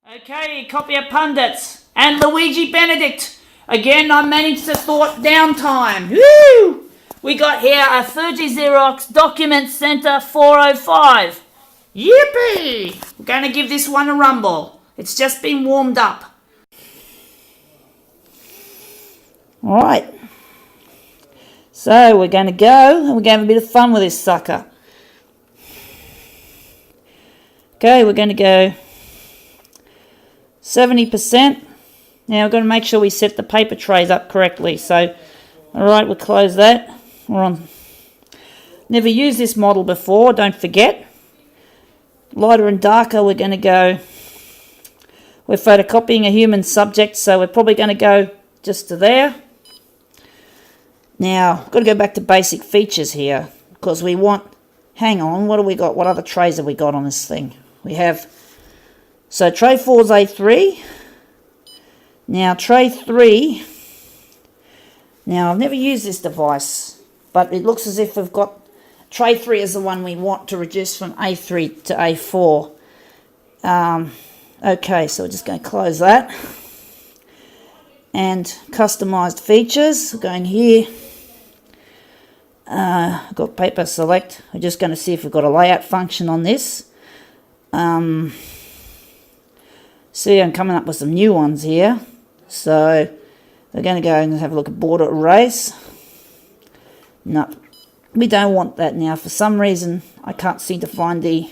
Okay, copy of pundits and Luigi Benedict. Again, I managed to thwart downtime. Woo! We got here a Fuji Xerox Document Center 405. Yippee! We're going to give this one a rumble. It's just been warmed up. Alright. So we're going to go and we're going to have a bit of fun with this sucker. Okay, we're going to go 70%. Now we've got to make sure we set the paper trays up correctly. So, alright, we'll close that. We're on. Never used this model before, don't forget. Lighter and darker, we're going to go. We're photocopying a human subject, so we're probably going to go just to there. Now, I've got to go back to basic features here, because we want, hang on, what have we got? What other trays have we got on this thing? We have, so tray 4 is A3. Now, tray 3, now I've never used this device, but it looks as if we've got, tray 3 is the one we want to reduce from A3 to A4. Okay, so we're just going to close that. And customized features, going here. I've got paper select. We're just going to see if we've got a layout function on this. See, I'm coming up with some new ones here. So we're going to go and have a look at border erase. No, we don't want that now. For some reason, I can't seem to find the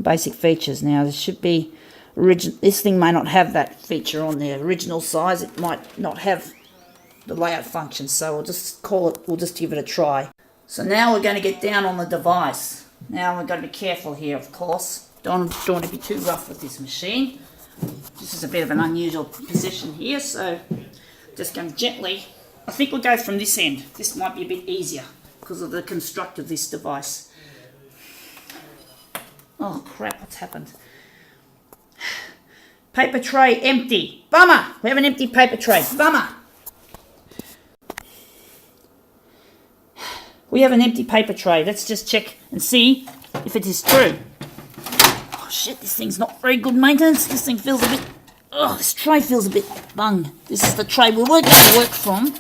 basic features now. There should be original. This thing may not have that feature on the original size. It might not have the layout function. So we'll just call it. We'll just give it a try. So now we're going to get down on the device. Now we've got to be careful here, of course. Don't want to be too rough with this machine. This is a bit of an unusual position here, so just going to gently. I think we'll go from this end. This might be a bit easier because of the construct of this device. Oh crap, what's happened? Paper tray empty. Bummer! We have an empty paper tray. Bummer! We have an empty paper tray. Let's just check and see if it is true. Oh shit, this thing's not very good maintenance. This thing feels a bit... Oh, this tray feels a bit bung. This is the tray we're going to work from.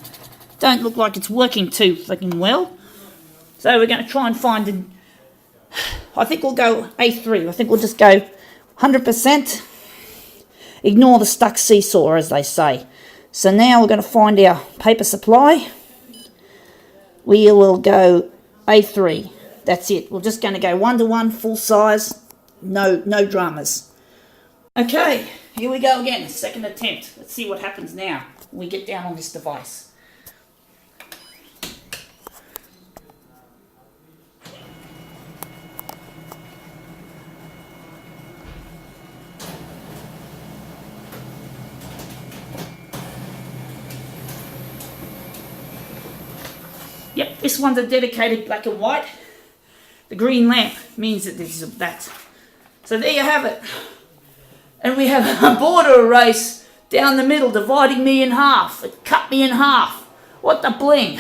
Don't look like it's working too fucking well. So we're going to try and find a... I think we'll go A3. I think we'll just go 100%. Ignore the stuck seesaw, as they say. So now we're going to find our paper supply. We will go A3. That's it. We're just going to go 1-to-1, full size. No dramas. Okay, here we go again. Second attempt. Let's see what happens now when we get down on this device. Yep, this one's a dedicated black and white. The green lamp means that this is that. So there you have it. And we have a border erase down the middle, dividing me in half. It cut me in half. What the bling?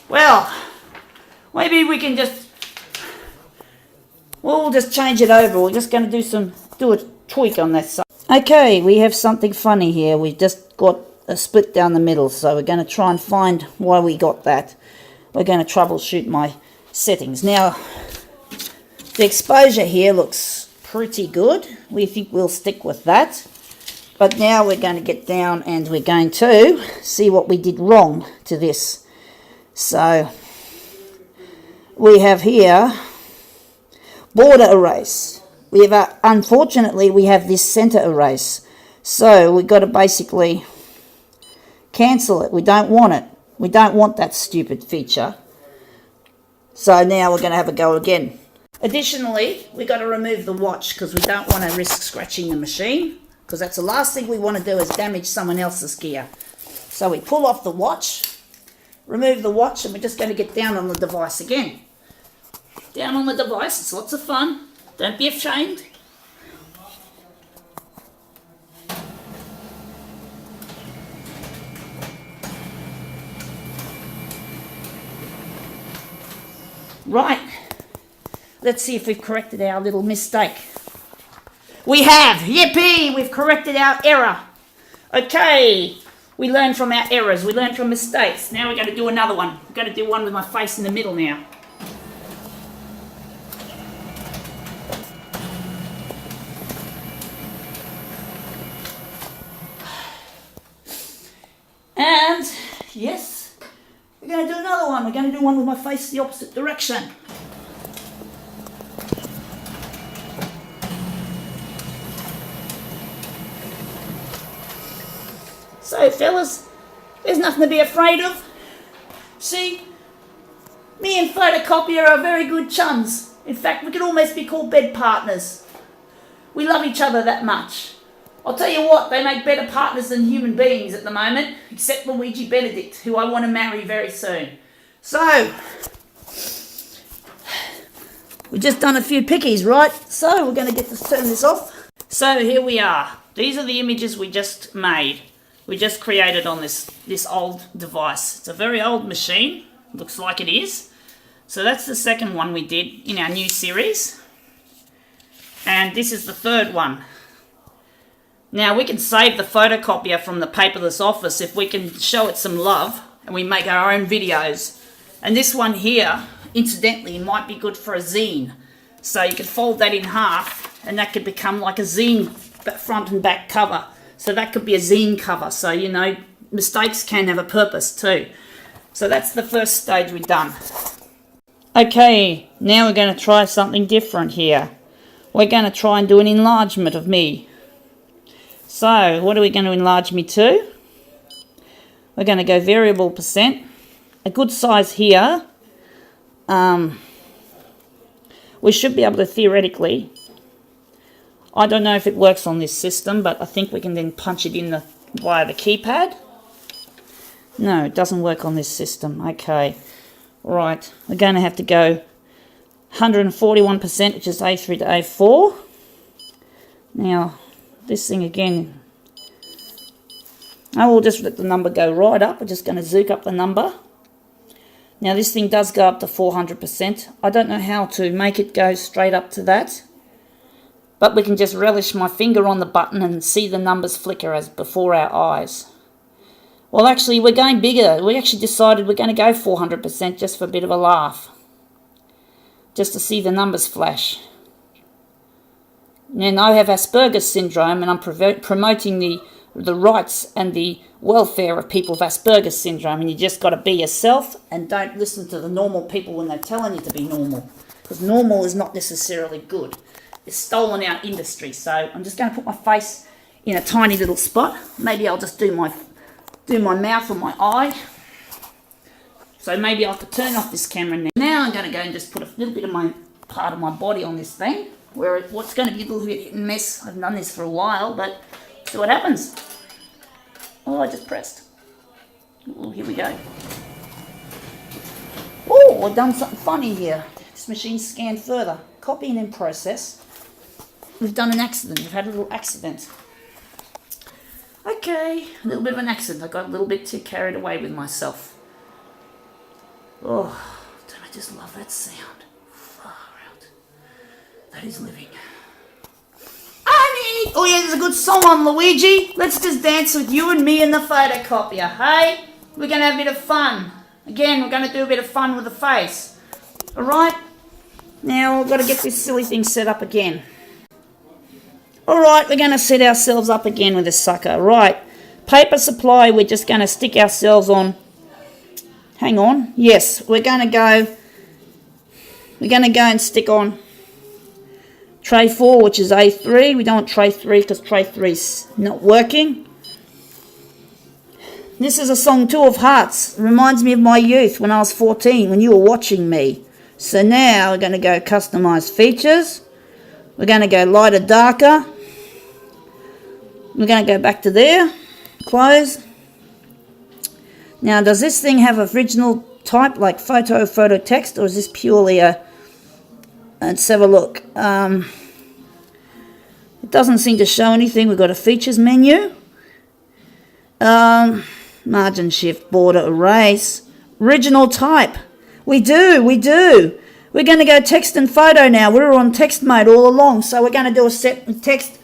Well, maybe we can just... We'll just change it over. We're just going to do a tweak on that side. Okay, we have something funny here. We've just got a split down the middle, so we're going to try and find why we got that. We're going to troubleshoot my settings. Now, the exposure here looks pretty good. We think we'll stick with that. But now we're going to get down and we're going to see what we did wrong to this. So, we have here border erase. We have unfortunately, we have this center erase. So, we've got to basically cancel it. We don't want it. We don't want that stupid feature. So now we're going to have a go again. Additionally, we've got to remove the watch because we don't want to risk scratching the machine, because that's the last thing we want to do is damage someone else's gear. So we pull off the watch, remove the watch, and we're just going to get down on the device again. Down on the device, it's lots of fun. Don't be ashamed. Right, Let's see if we've corrected our little mistake. We have! Yippee! We've corrected our error. Okay. We learn from our errors. We learn from mistakes. Now we're going to do another one. We're going to do one with my face in the middle now. And, yes, we're going to do another one. We're going to do one with my face the opposite direction. So, fellas, there's nothing to be afraid of. See, me and Photocopier are very good chums. In fact, we could almost be called bed partners. We love each other that much. I'll tell you what, they make better partners than human beings at the moment, except Luigi Benedict, who I want to marry very soon. So, we've just done a few pickies, right? So, we're going to turn this off. So, here we are. These are the images we just made. We just created on this old device. It's a very old machine. Looks like it is. So, that's the second one we did in our new series. And this is the third one. Now, we can save the photocopier from the paperless office if we can show it some love and we make our own videos. And this one here, incidentally, might be good for a zine. So you could fold that in half and that could become like a zine front and back cover. So that could be a zine cover. So, you know, mistakes can have a purpose too. So that's the first stage we've done. Okay, now we're going to try something different here. We're going to try and do an enlargement of me. So, what are we going to enlarge me to? We're going to go variable percent. A good size here. We should be able to theoretically, I don't know if it works on this system, but I think we can then punch it in via the keypad. No, it doesn't work on this system. Okay, right. We're going to have to go 141%, which is A3 to A4. Now, this thing again, I will just let the number go right up. We're just going to zoom up the number. Now this thing does go up to 400%. I don't know how to make it go straight up to that, but we can just relish my finger on the button and see the numbers flicker as before our eyes. Well, actually, we're going bigger. We actually decided we're going to go 400% just for a bit of a laugh, just to see the numbers flash. And I have Asperger's syndrome, and I'm promoting the rights and the welfare of people with Asperger's syndrome, and you just got to be yourself and don't listen to the normal people when they're telling you to be normal, because normal is not necessarily good. It's stolen our industry. So I'm just going to put my face in a tiny little spot. Maybe I'll just do my mouth or my eye. So maybe I'll have to turn off this camera now. Now I'm going to go and just put a little bit of my part of my body on this thing, what's going to be a little bit of a mess. I've done this for a while, but see what happens. Oh, I just pressed. Oh, here we go. Oh, I've done something funny here. This machine's scanned further. Copy and then process. We've done an accident. We've had a little accident. Okay, a little bit of an accident. I got a little bit too carried away with myself. Oh, don't I just love that sound? Far out. That is living. Oh yeah, there's a good song on, Luigi. Let's just dance with you and me and the photocopier, hey? We're going to have a bit of fun. Again, we're going to do a bit of fun with the face. Alright? Now, we've got to get this silly thing set up again. Alright, we're going to set ourselves up again with this sucker. Right. Paper supply, we're just going to stick ourselves on. Hang on. Yes, we're going to go and stick on tray 4, which is A3. We don't want tray 3 because tray 3's not working. This is a song, Two of Hearts. It reminds me of my youth when I was 14, when you were watching me. So now we're going to go customize features. We're going to go lighter, darker. We're going to go back to there. Close. Now, does this thing have original type like photo text, or is this purely a... Let's have a look. It doesn't seem to show anything. We've got a features menu. Margin, shift, border, erase. Original type. We do. We're going to go text and photo now. We're on text mode all along, so we're going to do a set and text.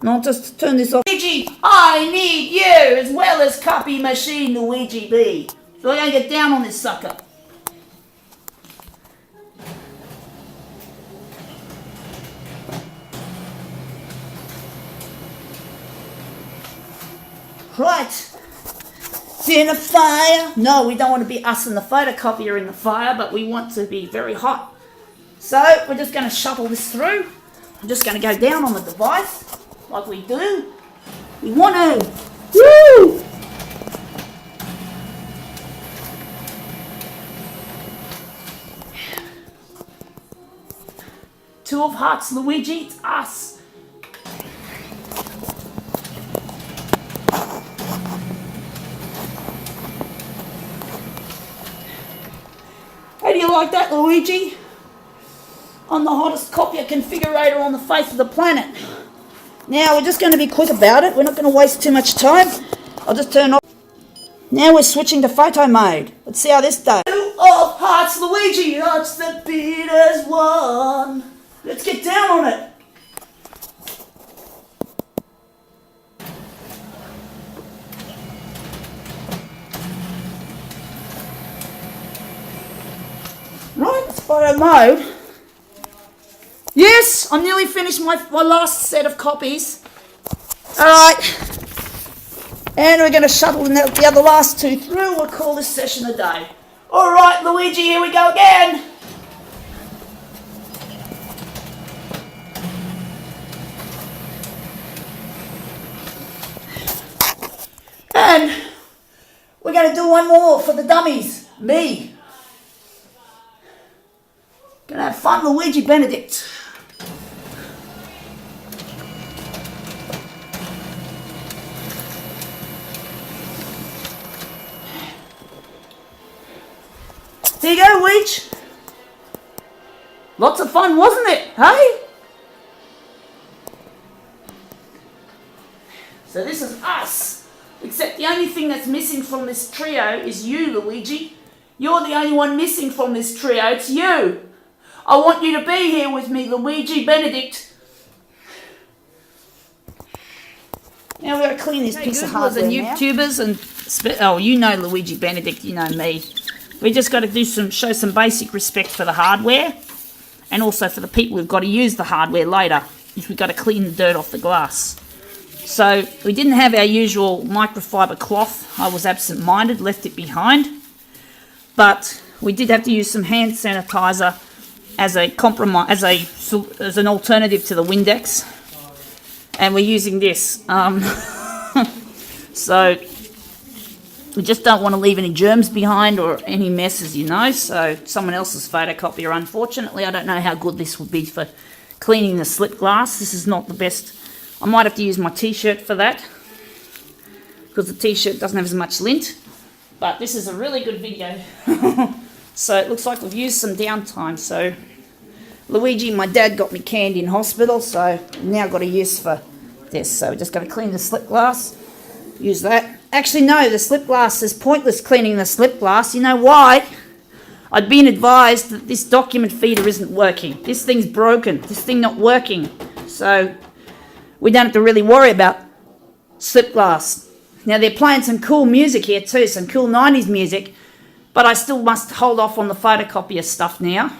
And I'll just turn this off. Luigi, I need you as well as copy machine Luigi B. So we're going to get down on this sucker. Right. It's in a fire. No, we don't want to be us and the photocopier in the fire, but we want to be very hot. So we're just going to shuttle this through. I'm just going to go down on the device like we do. We want to. Woo! Two of hearts, Luigi. It's us. How do you like that, Luigi? I'm the hottest copier configurator on the face of the planet. Now we're just going to be quick about it. We're not going to waste too much time. I'll just turn off. Now we're switching to photo mode. Let's see how this does. Two of hearts, Luigi. Hearts that beat as one. Let's get down on it. Right, it's photo mode. Yes, I'm nearly finished my last set of copies. Alright. And we're going to shuttle the other last two through. We'll call this session a day. Alright, Luigi, here we go again. And we're going to do one more for the dummies. Me. Gonna have fun, Luigi Benedict. There you go, Weech. Lots of fun, wasn't it? Hey? So this is us. Except the only thing that's missing from this trio is you, Luigi. You're the only one missing from this trio. It's you. I want you to be here with me, Luigi Benedict. Now we're going to clean this piece of hardware and YouTubers and oh, you know Luigi Benedict, you know me. We just got to show some basic respect for the hardware, and also for the people who've got to use the hardware later. We've got to clean the dirt off the glass. So we didn't have our usual microfiber cloth. I was absent-minded, left it behind, but we did have to use some hand sanitizer as a compromise, as an alternative to the Windex, and we're using this. So we just don't want to leave any germs behind or any messes, you know. So someone else's photocopier, unfortunately, I don't know how good this would be for cleaning the slip glass. This is not the best. I might have to use my t-shirt for that, because the t-shirt doesn't have as much lint. But this is a really good video. So it looks like we've used some downtime. So Luigi, my dad got me canned in hospital, so I've now got a use for this. So we're just going to clean the slip glass. Use that. Actually, no, the slip glass is pointless cleaning the slip glass. You know why? I'd been advised that this document feeder isn't working. This thing's broken. This thing not working. So we don't have to really worry about slip glass. Now they're playing some cool music here too, some cool 90s music. But I still must hold off on the photocopier stuff now.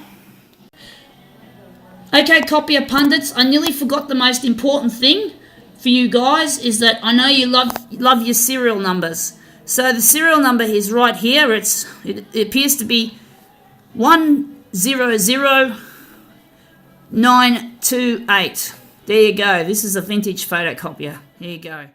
Okay, copier pundits, I nearly forgot the most important thing for you guys, is that I know you love your serial numbers. So the serial number is right here. It appears to be 100928. There you go. This is a vintage photocopier. Here you go.